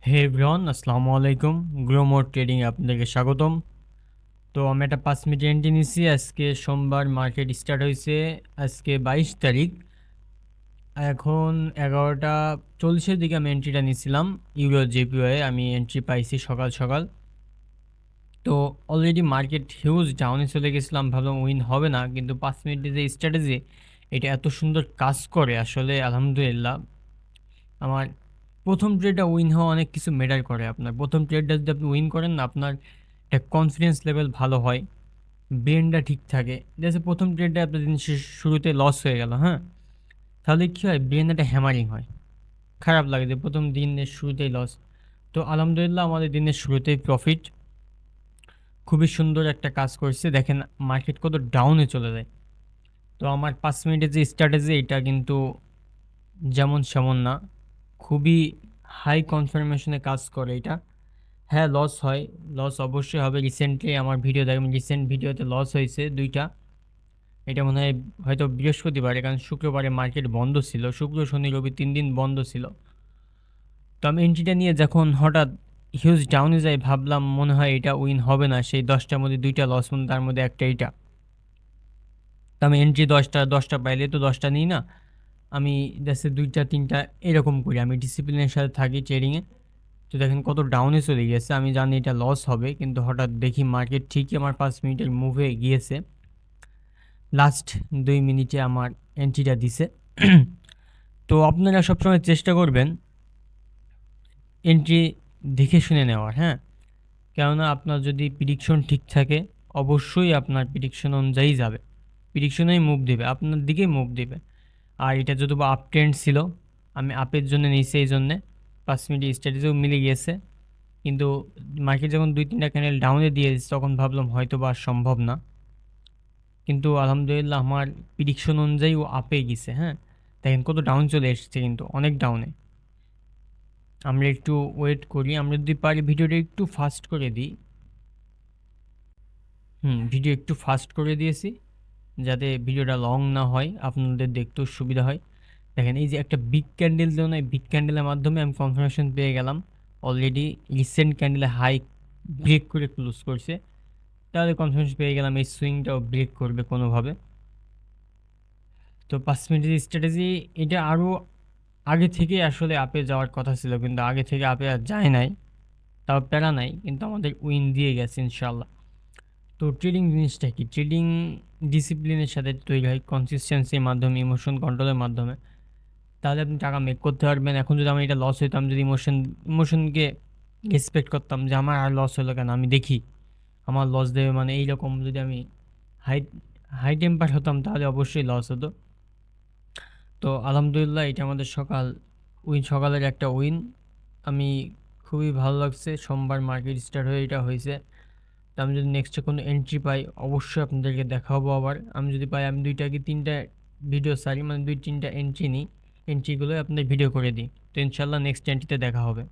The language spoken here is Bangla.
হে এভরিওয়ান, আসসালামু আলাইকুম। গ্রো মোর ট্রেডিং আপনাদেরকে স্বাগতম। তো আমি একটা 5 মিনিট এন্ট্রি নিছি। আজকে সোমবার মার্কেট স্টার্ট হয়েছে। আজকে 22 তারিখ, এখন 11টা 40-এর দিকে আমি এন্ট্রিটা নিছিলাম। ইউরো জেপিওয়ে আমি এন্ট্রি পাইছি সকাল সকাল। তো অলরেডি মার্কেট হিউজ ডাউনে চলে গেছিলাম, ভাবলাম উইন হবে না, কিন্তু 5 মিনিটের যে স্ট্র্যাটেজি এটা এত সুন্দর কাজ করে আসলে আলহামদুলিল্লাহ। আমার প্রথম ট্রেডটা উইন হওয়া অনেক কিছু ম্যাটার করে। আপনার প্রথম ট্রেডটা যদি আপনি উইন করেন না, আপনার একটা কনফিডেন্স লেভেল ভালো হয়, ব্রেনটা ঠিক থাকে। যেসে প্রথম ট্রেডটা আপনার দিন শুরুতে লস হয়ে গেল, হ্যাঁ, তাহলে কী হয়, ব্রেন একটা হ্যামারিং হয়, খারাপ লাগে যে প্রথম দিনের শুরুতেই লস। তো আলহামদুলিল্লাহ আমাদের দিনের শুরুতেই প্রফিট। খুবই সুন্দর একটা কাজ করছে, দেখেন মার্কেট কত ডাউনে চলে যায়। তো আমার 5 মিনিটের যে স্ট্র্যাটেজি এটা কিন্তু যেমন সেমন না, খুবই হাই কনফার্মেশনে কাজ করে এটা। হ্যাঁ, লস হয়, লস অবশ্যই হবে। রিসেন্টলি আমার ভিডিও দেখেন, রিসেন্ট ভিডিওতে লস হয়েছে দুইটা। এটা মনে হয় হয়তো বৃহস্পতিবারে, কারণ শুক্রবারে মার্কেট বন্ধ ছিল, শুক্র শনি রবি 3 দিন বন্ধ ছিল। তো আমি এন্ট্রিটা নিয়ে যখন হঠাৎ হিউজ ডাউনে যাই, ভাবলাম মনে হয় এটা উইন হবে না। সেই 10টার মধ্যে 2টা লস, মানে তার মধ্যে একটা এইটা। তো আমি এন্ট্রি 10টা পাইলে তো 10টা নিই না, আমি জাস্ট 2টা 3টা এরকম করি। আমি ডিসিপ্লিনের সাথে থাকি ট্রেডিংয়ে। তো দেখেন কত ডাউনে চলে গিয়েছে, আমি জানি এটা লস হবে, কিন্তু হঠাৎ দেখি মার্কেট ঠিকই আমার 5 মিনিটের মুভে গিয়েছে। লাস্ট 2 মিনিটে আমার এন্ট্রিটা দিছে। তো আপনারা সবসময় চেষ্টা করবেন এন্ট্রি দেখে শুনে নেওয়ার, হ্যাঁ। কেননা আপনার যদি প্রিডিকশন ঠিক থাকে, অবশ্যই আপনার প্রিডিকশন অনুযায়ী যাবে, প্রিডিকশনেই মুভ দিবে, আপনার দিকেই মুভ দিবে। আর এটা যদি আপ ট্রেন্ড ছিল, আমি আপের জন্য নিয়েছি, এই জন্যে 5 মিনিট স্ট্র্যাটেজিও মিলে গিয়েছে। কিন্তু মার্কেট যখন 2-3টা ক্যান্ডেল ডাউনে দিয়ে দিচ্ছে, তখন ভাবলাম হয়তো বা আর সম্ভব না, কিন্তু আলহামদুলিল্লাহ আমার প্রিডিকশন অনুযায়ী ও আপে গেছে, হ্যাঁ। দেখেন কত ডাউন চলে এসেছে, কিন্তু অনেক ডাউনে। আমরা একটু ওয়েট করি, আমরা যদি পারি ভিডিওটা একটু ফাস্ট করে দিই। ভিডিও একটু ফাস্ট করে দিয়েছি, যাতে ভিডিওটা লং না হয়, আপনাদের দেখতেও সুবিধা হয়। দেখেন এই যে একটা বিগ ক্যান্ডেল দেওয়া, এই বিগ ক্যান্ডেলের মাধ্যমে আমি কনফার্মেশন পেয়ে গেলাম অলরেডি রিসেন্ট ক্যান্ডেলে হাই ব্রেক করে ক্লোজ করছে। তাহলে কনফার্মেশন পেয়ে গেলাম এই সুইংটাও ব্রেক করবে কোনোভাবে। তো 5 মিনিটের স্ট্র্যাটেজি এটা আরও আগে থেকে আসলে আপে যাওয়ার কথা ছিল, কিন্তু আগে থেকে আপে আর যায় নাই। তাও প্যারা নাই, কিন্তু আমাদের উইন দিয়ে গেছে ইনশাল্লাহ। তো ট্রেডিং জিনিসটা কি, ট্রেডিং ডিসিপ্লিনের সাথে তৈরি হয়, কনসিস্টেন্সির মাধ্যমে, ইমোশন কন্ট্রোলের মাধ্যমে। তাহলে আপনি টাকা মেক করতে পারবেন। এখন যদি আমার এটা লস হইতো, আমি যদি ইমোশনকে রেসপেক্ট করতাম যে আমার আর লস হলো কেন, আমি দেখি আমার লস দেবে, মানে এইরকম যদি আমি হাই হাই টেম্পার হতাম, তাহলে অবশ্যই লস হতো। তো আলহামদুলিল্লাহ এটা আমাদের সকালের একটা উইন। আমি খুবই ভালো লাগছে, সোমবার মার্কেট স্টার্ট হয়ে এটা হয়েছে। তো আমি যদি নেক্সটে কোনো এন্ট্রি পাই, অবশ্যই আপনাদেরকে দেখাবো। আবার আমি যদি পাই, আমি 2টা কি 3টা ভিডিও সারি, মানে 2-3টা এন্ট্রি নিই, এন্ট্রিগুলো আপনাদের ভিডিও করে দিই। তো ইনশাল্লাহ নেক্সট এন্ট্রিতে দেখা হবে।